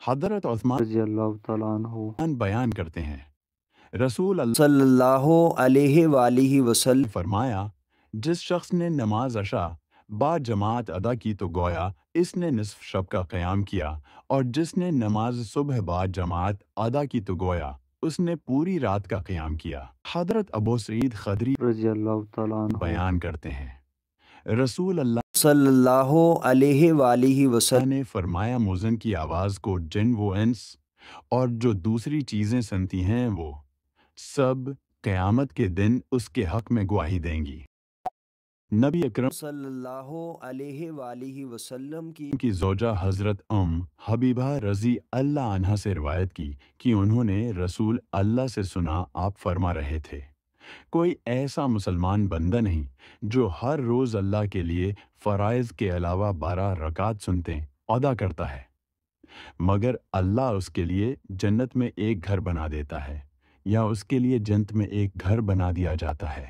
حضرت عثمان رضی اللہ تعالیٰ عنہ بیان کرتے ہیں، رسول اللہ صلی اللہ علیہ وآلہ وسلم نے فرمایا، جس شخص نے نماز عشاء با جماعت ادا کی تو گویا اس نے نصف شب کا قیام کیا، اور جس نے نماز صبح با جماعت ادا کی تو گویا اس نے پوری رات کا قیام کیا۔ حضرت ابو سعید خدری رضی اللہ تعالیٰ عنہ بیان کرتے ہیں، رسول اللہ صلی اللہ علیہ وآلہ وسلم نے فرمایا، مؤذن کی آواز کو جن و انس اور جو دوسری چیزیں سنتی ہیں وہ سب قیامت کے دن اس کے حق میں گواہی دیں گی۔ نبی اکرم صلی اللہ علیہ وآلہ وسلم کی زوجہ حضرت حبیبہ رضی اللہ عنہا سے روایت کی کہ انہوں نے رسول اللہ سے سنا، آپ فرما رہے تھے، کوئی ایسا مسلمان بندہ نہیں جو ہر روز اللہ کے لیے فرائض کے علاوہ 12 رکعت سنتے ادا کرتا ہے، مگر اللہ اس کے لیے جنت میں ایک گھر بنا دیتا ہے، یا اس کے لیے جنت میں ایک گھر بنا دیا جاتا ہے۔